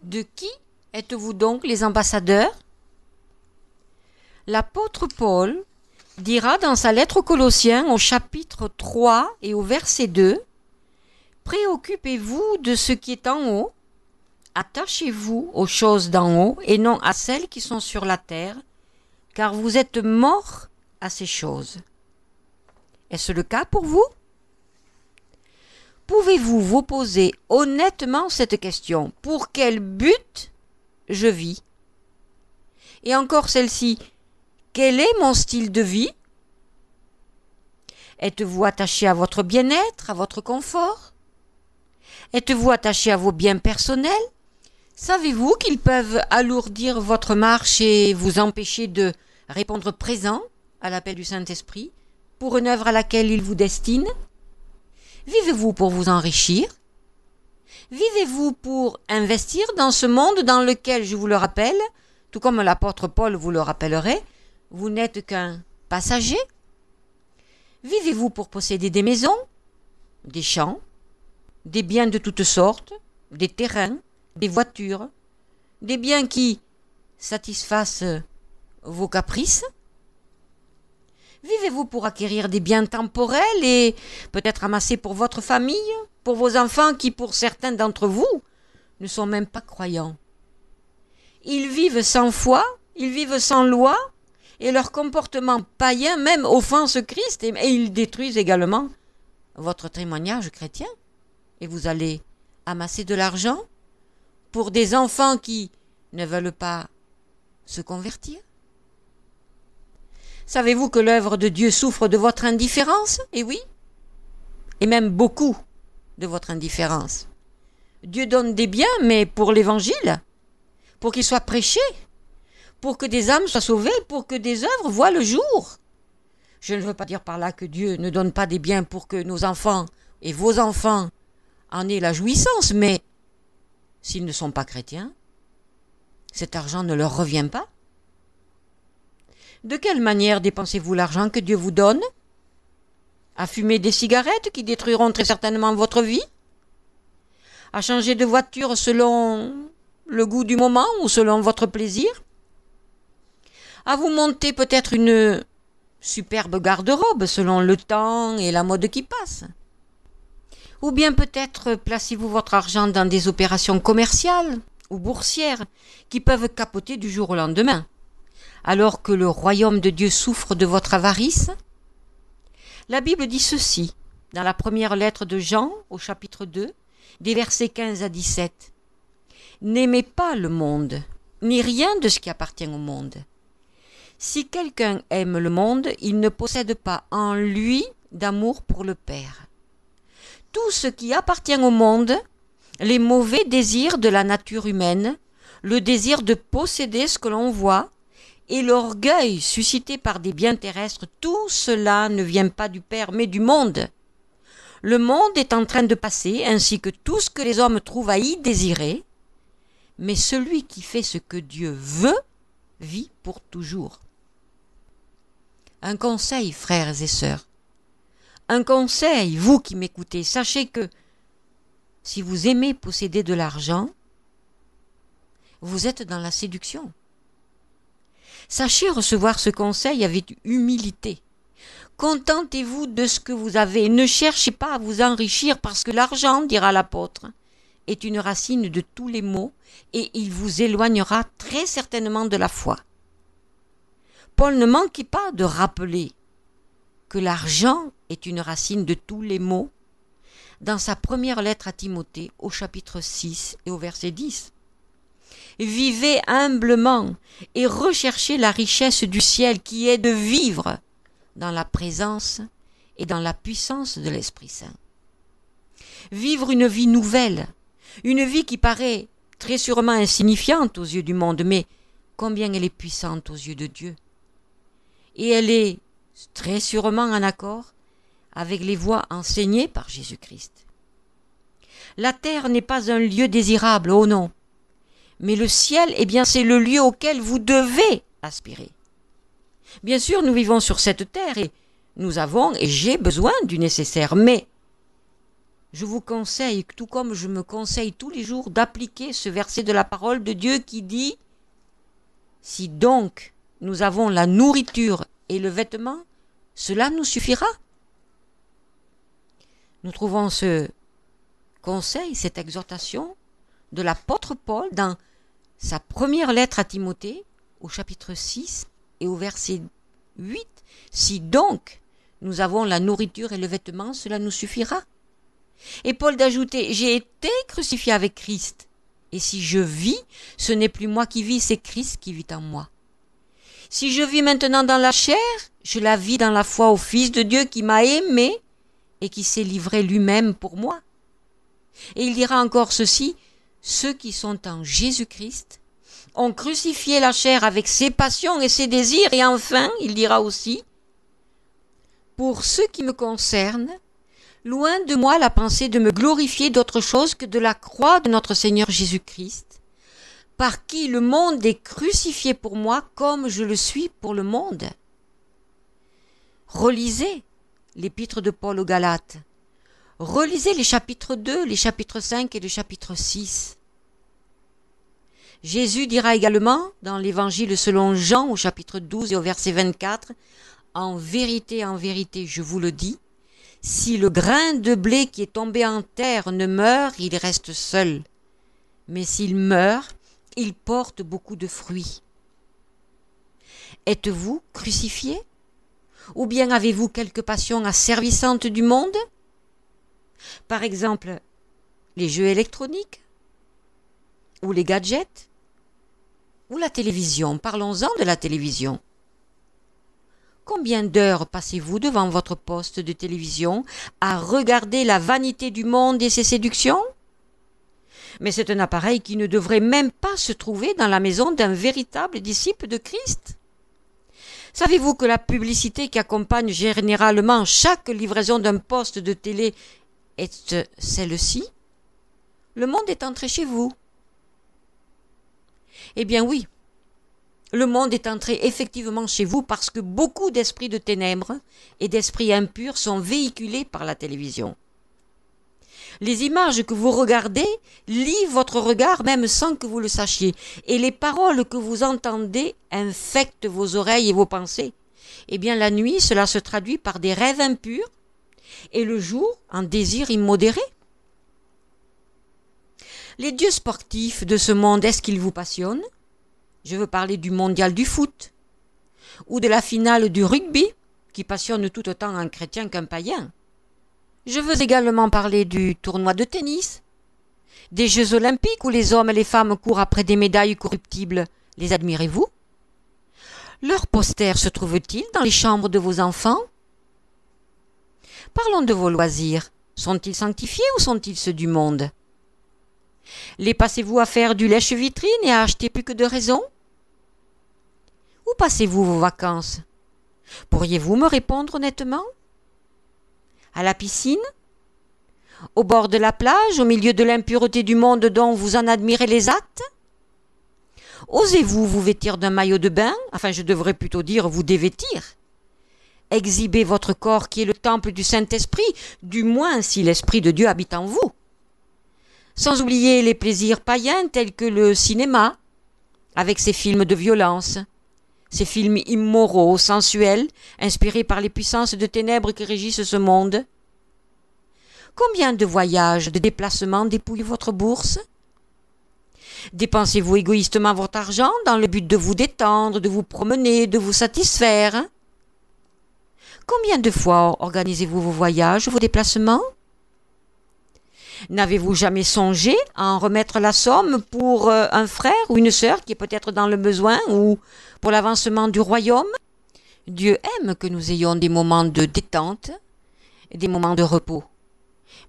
De qui êtes-vous donc les ambassadeurs? L'apôtre Paul dira dans sa lettre aux Colossiens au chapitre 3 et au verset 2 « Préoccupez-vous de ce qui est en haut, attachez-vous aux choses d'en haut et non à celles qui sont sur la terre, car vous êtes morts à ces choses. » Est-ce le cas pour vous? Pouvez-vous vous poser honnêtement cette question? Pour quel but je vis? Et encore celle-ci, quel est mon style de vie? Êtes-vous attaché à votre bien-être, à votre confort? Êtes-vous attaché à vos biens personnels? Savez-vous qu'ils peuvent alourdir votre marche et vous empêcher de répondre présent à l'appel du Saint-Esprit pour une œuvre à laquelle il vous destine? Vivez-vous pour vous enrichir? Vivez-vous pour investir dans ce monde dans lequel, je vous le rappelle, tout comme l'apôtre Paul vous le rappellerait, vous n'êtes qu'un passager? Vivez-vous pour posséder des maisons, des champs, des biens de toutes sortes, des terrains, des voitures, des biens qui satisfassent vos caprices? Vivez-vous pour acquérir des biens temporels et peut-être amasser pour votre famille, pour vos enfants qui, pour certains d'entre vous, ne sont même pas croyants? Ils vivent sans foi, ils vivent sans loi, et leur comportement païen même offense Christ, et ils détruisent également votre témoignage chrétien. Et vous allez amasser de l'argent pour des enfants qui ne veulent pas se convertir? Savez-vous que l'œuvre de Dieu souffre de votre indifférence? Eh oui, et même beaucoup de votre indifférence. Dieu donne des biens, mais pour l'Évangile, pour qu'il soit prêché, pour que des âmes soient sauvées, pour que des œuvres voient le jour. Je ne veux pas dire par là que Dieu ne donne pas des biens pour que nos enfants et vos enfants en aient la jouissance, mais s'ils ne sont pas chrétiens, cet argent ne leur revient pas. De quelle manière dépensez-vous l'argent que Dieu vous donne? À fumer des cigarettes qui détruiront très certainement votre vie? À changer de voiture selon le goût du moment ou selon votre plaisir? À vous monter peut-être une superbe garde-robe selon le temps et la mode qui passe? Ou bien peut-être placez-vous votre argent dans des opérations commerciales ou boursières qui peuvent capoter du jour au lendemain, alors que le royaume de Dieu souffre de votre avarice? La Bible dit ceci, dans la première lettre de Jean, au chapitre 2, des versets 15 à 17. « N'aimez pas le monde, ni rien de ce qui appartient au monde. Si quelqu'un aime le monde, il ne possède pas en lui d'amour pour le Père. Tout ce qui appartient au monde, les mauvais désirs de la nature humaine, le désir de posséder ce que l'on voit, et l'orgueil suscité par des biens terrestres, tout cela ne vient pas du Père, mais du monde. Le monde est en train de passer, ainsi que tout ce que les hommes trouvent à y désirer, mais celui qui fait ce que Dieu veut vit pour toujours. » Un conseil, frères et sœurs, un conseil, vous qui m'écoutez, sachez que si vous aimez posséder de l'argent, vous êtes dans la séduction. Sachez recevoir ce conseil avec humilité. Contentez-vous de ce que vous avez. Ne cherchez pas à vous enrichir parce que l'argent, dira l'apôtre, est une racine de tous les maux et il vous éloignera très certainement de la foi. Paul ne manquait pas de rappeler que l'argent est une racine de tous les maux dans sa première lettre à Timothée au chapitre 6 et au verset 10. Vivez humblement et recherchez la richesse du ciel qui est de vivre dans la présence et dans la puissance de l'Esprit Saint. Vivre une vie nouvelle, une vie qui paraît très sûrement insignifiante aux yeux du monde, mais combien elle est puissante aux yeux de Dieu. Et elle est très sûrement en accord avec les voies enseignées par Jésus-Christ. La terre n'est pas un lieu désirable, oh non, mais le ciel, eh bien, c'est le lieu auquel vous devez aspirer. Bien sûr, nous vivons sur cette terre et nous avons et j'ai besoin du nécessaire, mais Je vous conseille, tout comme je me conseille tous les jours, d'appliquer ce verset de la parole de Dieu qui dit « Si donc nous avons la nourriture et le vêtement, cela nous suffira. » Nous trouvons ce conseil, cette exhortation de l'apôtre Paul dans sa première lettre à Timothée, au chapitre 6 et au verset 8. Si donc nous avons la nourriture et le vêtement, cela nous suffira. Et Paul d'ajouter, j'ai été crucifié avec Christ. Et si je vis, ce n'est plus moi qui vis, c'est Christ qui vit en moi. Si je vis maintenant dans la chair, je la vis dans la foi au Fils de Dieu qui m'a aimé et qui s'est livré lui-même pour moi. Et il dira encore ceci, ceux qui sont en Jésus-Christ ont crucifié la chair avec ses passions et ses désirs. Et enfin, il dira aussi, pour ce qui me concerne, loin de moi la pensée de me glorifier d'autre chose que de la croix de notre Seigneur Jésus-Christ, par qui le monde est crucifié pour moi comme je le suis pour le monde. Relisez l'épître de Paul aux Galates. Relisez les chapitres 2, les chapitres 5 et le chapitre 6. Jésus dira également dans l'évangile selon Jean au chapitre 12 et au verset 24, « En vérité, je vous le dis, si le grain de blé qui est tombé en terre ne meurt, il reste seul. Mais s'il meurt, il porte beaucoup de fruits. Êtes-vous crucifié? Ou bien avez-vous quelque passion asservissante du monde? Par exemple, les jeux électroniques? Ou les gadgets? Ou la télévision? Parlons-en de la télévision. Combien d'heures passez-vous devant votre poste de télévision à regarder la vanité du monde et ses séductions? Mais c'est un appareil qui ne devrait même pas se trouver dans la maison d'un véritable disciple de Christ. Savez-vous que la publicité qui accompagne généralement chaque livraison d'un poste de télé est celle-ci? Le monde est entré chez vous. Eh bien oui, le monde est entré effectivement chez vous parce que beaucoup d'esprits de ténèbres et d'esprits impurs sont véhiculés par la télévision. Les images que vous regardez lient votre regard même sans que vous le sachiez, et les paroles que vous entendez infectent vos oreilles et vos pensées. Eh bien la nuit, cela se traduit par des rêves impurs, et le jour, en désir immodéré. Les dieux sportifs de ce monde, est-ce qu'ils vous passionnent? Je veux parler du mondial du foot, ou de la finale du rugby, qui passionne tout autant un chrétien qu'un païen. Je veux également parler du tournoi de tennis, des Jeux olympiques où les hommes et les femmes courent après des médailles corruptibles. Les admirez-vous? Leurs posters se trouvent-ils dans les chambres de vos enfants? Parlons de vos loisirs. Sont-ils sanctifiés ou sont-ils ceux du monde? Les passez-vous à faire du lèche-vitrine et à acheter plus que de raison? Où passez-vous vos vacances? Pourriez-vous me répondre honnêtement? À la piscine? Au bord de la plage, au milieu de l'impureté du monde dont vous en admirez les actes? Osez-vous vous vêtir d'un maillot de bain? Enfin, je devrais plutôt dire vous dévêtir. Exhibez votre corps qui est le temple du Saint-Esprit, du moins si l'Esprit de Dieu habite en vous. Sans oublier les plaisirs païens tels que le cinéma, avec ses films de violence, ces films immoraux, sensuels, inspirés par les puissances de ténèbres qui régissent ce monde. Combien de voyages, de déplacements dépouillent votre bourse? Dépensez-vous égoïstement votre argent dans le but de vous détendre, de vous promener, de vous satisfaire? Combien de fois organisez-vous vos voyages, vos déplacements? N'avez-vous jamais songé à en remettre la somme pour un frère ou une sœur qui est peut-être dans le besoin ou pour l'avancement du royaume? Dieu aime que nous ayons des moments de détente et des moments de repos.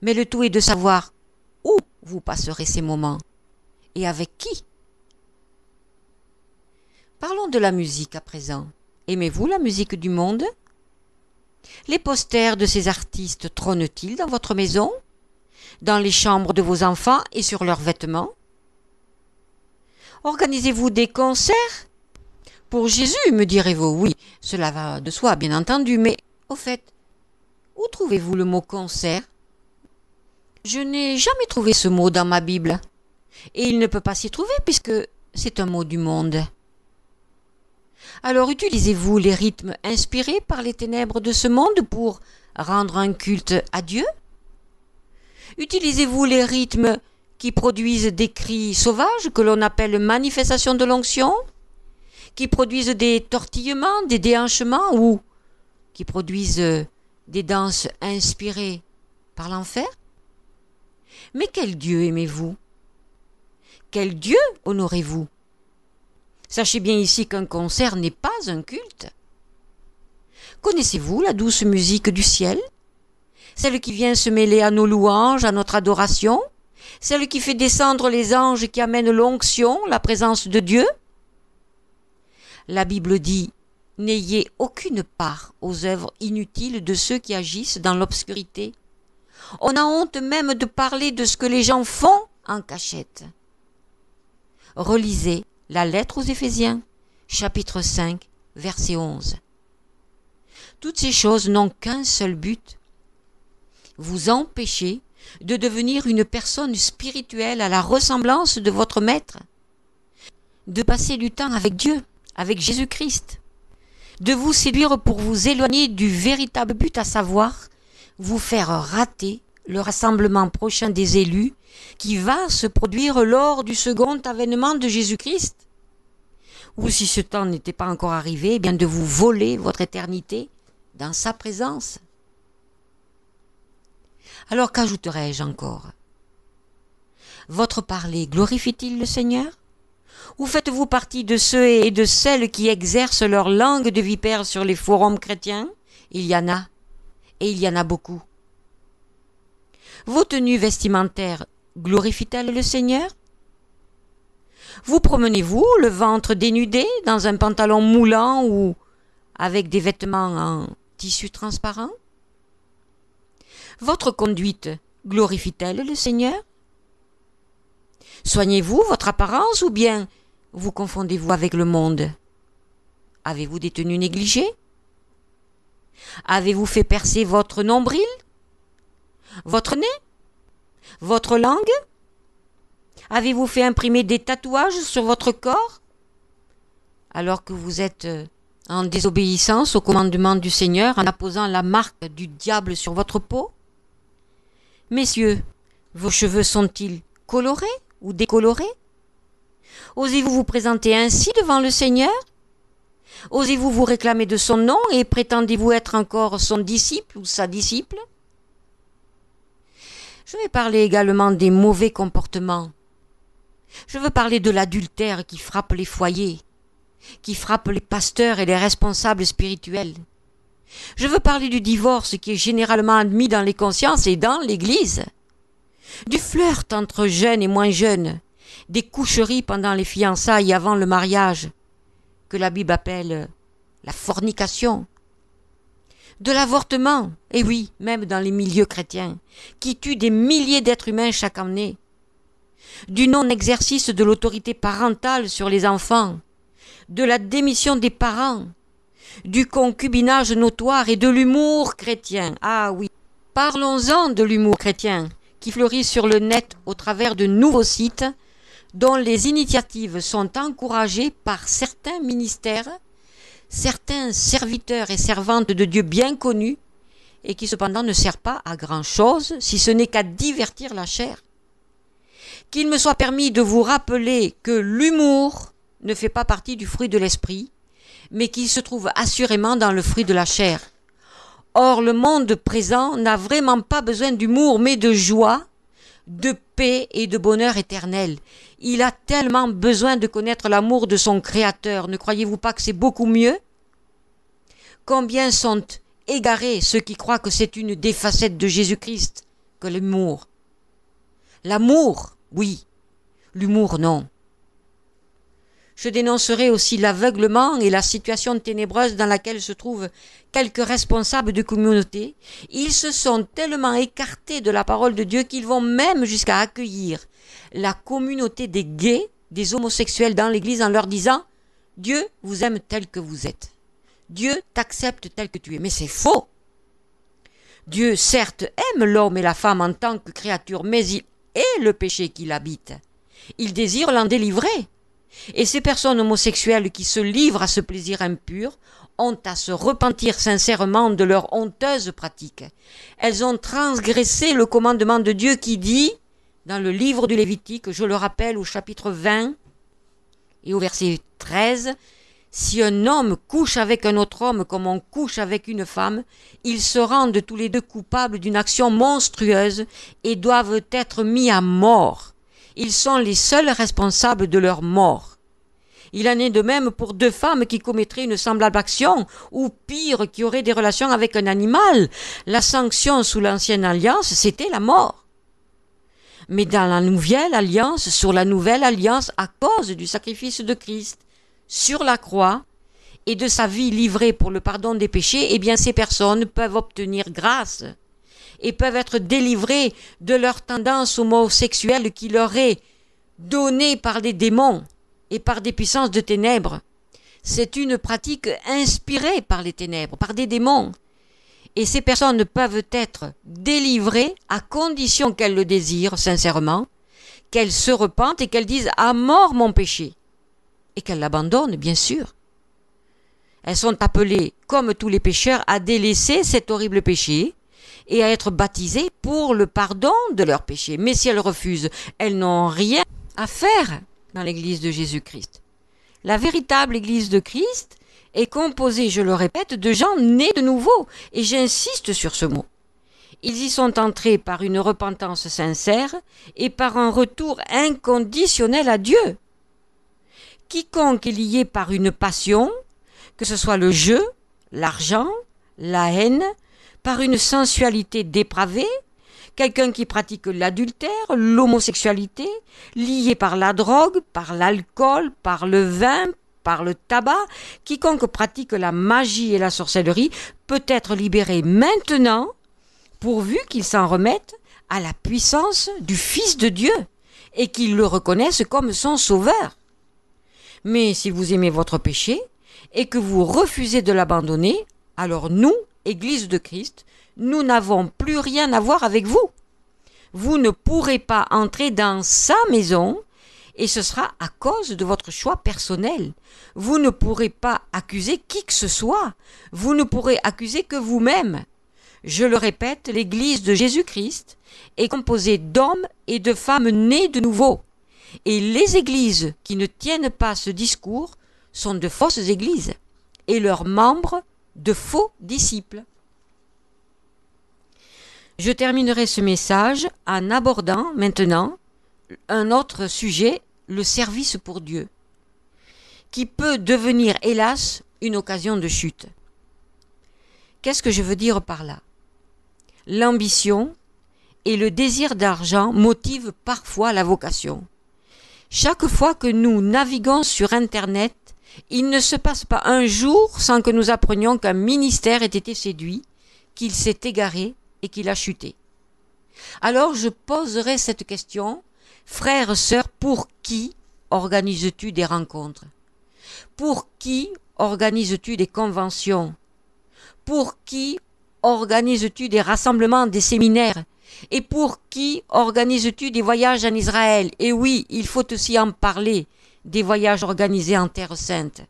Mais le tout est de savoir où vous passerez ces moments et avec qui. Parlons de la musique à présent. Aimez-vous la musique du monde? Les posters de ces artistes trônent-ils dans votre maison? Dans les chambres de vos enfants et sur leurs vêtements? Organisez-vous des concerts? Pour Jésus, me direz-vous, oui, cela va de soi, bien entendu, mais au fait, où trouvez-vous le mot concert? Je n'ai jamais trouvé ce mot dans ma Bible. Et il ne peut pas s'y trouver puisque c'est un mot du monde. Alors utilisez-vous les rythmes inspirés par les ténèbres de ce monde pour rendre un culte à Dieu? Utilisez-vous les rythmes qui produisent des cris sauvages que l'on appelle manifestations de l'onction, qui produisent des tortillements, des déhanchements ou qui produisent des danses inspirées par l'enfer? Mais quel Dieu aimez-vous? Quel Dieu honorez-vous? Sachez bien ici qu'un concert n'est pas un culte. Connaissez-vous la douce musique du ciel? Celle qui vient se mêler à nos louanges, à notre adoration? Celle qui fait descendre les anges qui amènent l'onction, la présence de Dieu? La Bible dit « N'ayez aucune part aux œuvres inutiles de ceux qui agissent dans l'obscurité. » On a honte même de parler de ce que les gens font en cachette. Relisez la lettre aux Éphésiens, chapitre 5, verset 11. Toutes ces choses n'ont qu'un seul but: vous empêcher de devenir une personne spirituelle à la ressemblance de votre Maître, de passer du temps avec Dieu, avec Jésus-Christ, de vous séduire pour vous éloigner du véritable but, à savoir vous faire rater le rassemblement prochain des élus qui va se produire lors du second avènement de Jésus-Christ. Ou si ce temps n'était pas encore arrivé, eh bien de vous voler votre éternité dans sa présence. Alors qu'ajouterai-je encore? Votre parler glorifie-t-il le Seigneur? Ou faites-vous partie de ceux et de celles qui exercent leur langue de vipère sur les forums chrétiens? Il y en a, et il y en a beaucoup. Vos tenues vestimentaires glorifient-elles le Seigneur? Vous promenez-vous le ventre dénudé dans un pantalon moulant ou avec des vêtements en tissu transparent? Votre conduite glorifie-t-elle le Seigneur? Soignez-vous votre apparence ou bien vous confondez-vous avec le monde? Avez-vous des tenues négligées? Avez-vous fait percer votre nombril? Votre nez? Votre langue? Avez-vous fait imprimer des tatouages sur votre corps? Alors que vous êtes en désobéissance au commandement du Seigneur, en apposant la marque du diable sur votre peau? Messieurs, vos cheveux sont-ils colorés ou décolorés? Osez-vous vous présenter ainsi devant le Seigneur? Osez-vous vous réclamer de son nom et prétendez-vous être encore son disciple ou sa disciple? Je vais parler également des mauvais comportements. Je veux parler de l'adultère qui frappe les foyers, qui frappe les pasteurs et les responsables spirituels. Je veux parler du divorce qui est généralement admis dans les consciences et dans l'Église, du flirt entre jeunes et moins jeunes, des coucheries pendant les fiançailles et avant le mariage, que la Bible appelle la fornication, de l'avortement, et oui, même dans les milieux chrétiens, qui tue des milliers d'êtres humains chaque année, du non-exercice de l'autorité parentale sur les enfants, de la démission des parents, du concubinage notoire et de l'humour chrétien. Ah oui, parlons-en de l'humour chrétien qui fleurit sur le net au travers de nouveaux sites dont les initiatives sont encouragées par certains ministères, certains serviteurs et servantes de Dieu bien connus et qui cependant ne servent pas à grand-chose si ce n'est qu'à divertir la chair. Qu'il me soit permis de vous rappeler que l'humour ne fait pas partie du fruit de l'esprit, mais qui se trouve assurément dans le fruit de la chair. Or, le monde présent n'a vraiment pas besoin d'humour, mais de joie, de paix et de bonheur éternel. Il a tellement besoin de connaître l'amour de son Créateur. Ne croyez-vous pas que c'est beaucoup mieux? Combien sont égarés ceux qui croient que c'est une des facettes de Jésus-Christ que l'humour. L'amour, oui. L'humour, non. Je dénoncerai aussi l'aveuglement et la situation ténébreuse dans laquelle se trouvent quelques responsables de communautés. Ils se sont tellement écartés de la parole de Dieu qu'ils vont même jusqu'à accueillir la communauté des gays, des homosexuels dans l'Église en leur disant « Dieu vous aime tel que vous êtes. Dieu t'accepte tel que tu es. » Mais c'est faux. Dieu, certes, aime l'homme et la femme en tant que créature, mais il est le péché qui l'habite. Il désire l'en délivrer. Et ces personnes homosexuelles qui se livrent à ce plaisir impur ont à se repentir sincèrement de leur honteuse pratique. Elles ont transgressé le commandement de Dieu qui dit, dans le livre du Lévitique, je le rappelle au chapitre 20 et au verset 13, « Si un homme couche avec un autre homme comme on couche avec une femme, ils se rendent tous les deux coupables d'une action monstrueuse et doivent être mis à mort. Ils sont les seuls responsables de leur mort. Il en est de même pour deux femmes qui commettraient une semblable action, ou pire, qui auraient des relations avec un animal. La sanction sous l'ancienne alliance, c'était la mort. Mais dans la nouvelle alliance, sur la nouvelle alliance, à cause du sacrifice de Christ, sur la croix, et de sa vie livrée pour le pardon des péchés, eh bien ces personnes peuvent obtenir grâce et peuvent être délivrées de leur tendance homosexuelle qui leur est donnée par des démons et par des puissances de ténèbres. C'est une pratique inspirée par les ténèbres, par des démons. Et ces personnes peuvent être délivrées à condition qu'elles le désirent sincèrement, qu'elles se repentent et qu'elles disent « à mort mon péché » et qu'elles l'abandonnent, bien sûr. Elles sont appelées, comme tous les pécheurs, à délaisser cet horrible péché et à être baptisées pour le pardon de leurs péchés. Mais si elles refusent, elles n'ont rien à faire dans l'Église de Jésus-Christ. La véritable Église de Christ est composée, je le répète, de gens nés de nouveau, et j'insiste sur ce mot. Ils y sont entrés par une repentance sincère et par un retour inconditionnel à Dieu. Quiconque est lié par une passion, que ce soit le jeu, l'argent, la haine, par une sensualité dépravée, quelqu'un qui pratique l'adultère, l'homosexualité, lié par la drogue, par l'alcool, par le vin, par le tabac, quiconque pratique la magie et la sorcellerie peut être libéré maintenant, pourvu qu'il s'en remette à la puissance du Fils de Dieu et qu'il le reconnaisse comme son sauveur. Mais si vous aimez votre péché et que vous refusez de l'abandonner, alors nous, Église de Christ, nous n'avons plus rien à voir avec vous. Vous ne pourrez pas entrer dans sa maison et ce sera à cause de votre choix personnel. Vous ne pourrez pas accuser qui que ce soit. Vous ne pourrez accuser que vous-même. Je le répète, l'Église de Jésus-Christ est composée d'hommes et de femmes nés de nouveau. Et les églises qui ne tiennent pas ce discours sont de fausses églises et leurs membres de faux disciples. Je terminerai ce message en abordant maintenant un autre sujet, le service pour Dieu, qui peut devenir, hélas, une occasion de chute. Qu'est-ce que je veux dire par là? L'ambition et le désir d'argent motivent parfois la vocation. Chaque fois que nous naviguons sur Internet, il ne se passe pas un jour sans que nous apprenions qu'un ministère ait été séduit, qu'il s'est égaré et qu'il a chuté. Alors je poserai cette question, frères, sœurs, pour qui organises-tu des rencontres? Pour qui organises-tu des conventions? Pour qui organises-tu des rassemblements, des séminaires? Et pour qui organises-tu des voyages en Israël? Et oui, il faut aussi en parler, des voyages organisés en Terre Sainte.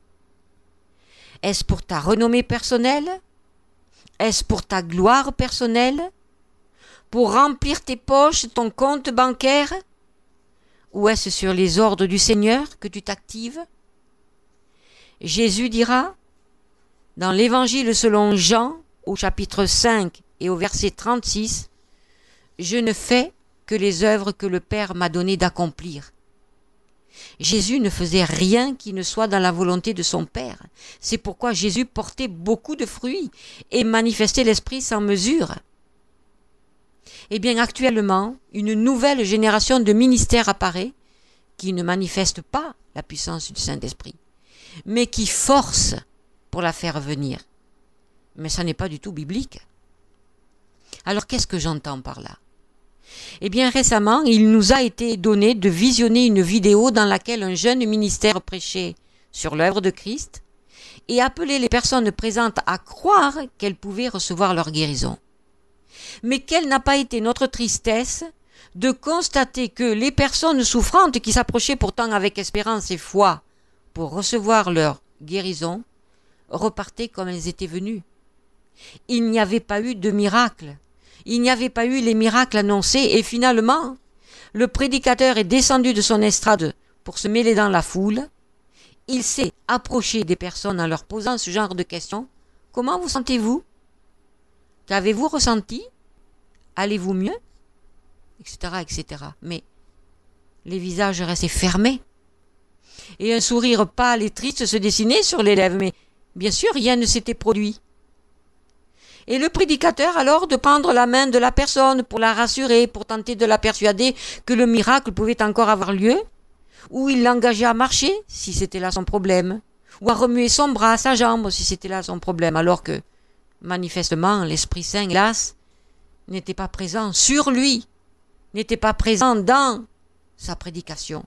Est-ce pour ta renommée personnelle? Est-ce pour ta gloire personnelle? Pour remplir tes poches, ton compte bancaire? Ou est-ce sur les ordres du Seigneur que tu t'actives? Jésus dira, dans l'Évangile selon Jean, au chapitre 5 et au verset 36, « Je ne fais que les œuvres que le Père m'a donné d'accomplir. » Jésus ne faisait rien qui ne soit dans la volonté de son Père. C'est pourquoi Jésus portait beaucoup de fruits et manifestait l'Esprit sans mesure. Eh bien, actuellement, une nouvelle génération de ministères apparaît qui ne manifeste pas la puissance du Saint-Esprit, mais qui force pour la faire venir. Mais ça n'est pas du tout biblique. Alors, qu'est-ce que j'entends par là? Eh bien, récemment, il nous a été donné de visionner une vidéo dans laquelle un jeune ministère prêchait sur l'œuvre de Christ et appelait les personnes présentes à croire qu'elles pouvaient recevoir leur guérison. Mais quelle n'a pas été notre tristesse de constater que les personnes souffrantes qui s'approchaient pourtant avec espérance et foi pour recevoir leur guérison repartaient comme elles étaient venues. Il n'y avait pas eu de miracle. Il n'y avait pas eu les miracles annoncés et finalement, le prédicateur est descendu de son estrade pour se mêler dans la foule. Il s'est approché des personnes en leur posant ce genre de questions. Comment vous sentez-vous? Qu'avez-vous ressenti? Allez-vous mieux? Etc., etc. Mais les visages restaient fermés. Et un sourire pâle et triste se dessinait sur les lèvres, mais bien sûr, rien ne s'était produit. Et le prédicateur, alors, de prendre la main de la personne pour la rassurer, pour tenter de la persuader que le miracle pouvait encore avoir lieu, ou il l'engageait à marcher, si c'était là son problème, ou à remuer son bras, sa jambe, si c'était là son problème, alors que, manifestement, l'Esprit Saint, hélas, n'était pas présent sur lui, n'était pas présent dans sa prédication.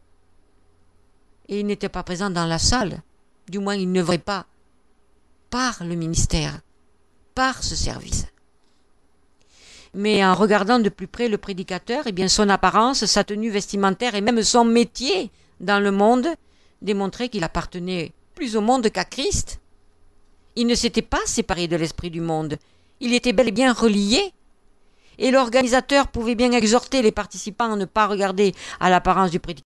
Et il n'était pas présent dans la salle, du moins il ne vrai pas, par le ministère, par ce service. Mais en regardant de plus près le prédicateur, eh bien son apparence, sa tenue vestimentaire et même son métier dans le monde démontraient qu'il appartenait plus au monde qu'à Christ. Il ne s'était pas séparé de l'esprit du monde, il était bel et bien relié. Et l'organisateur pouvait bien exhorter les participants à ne pas regarder à l'apparence du prédicateur,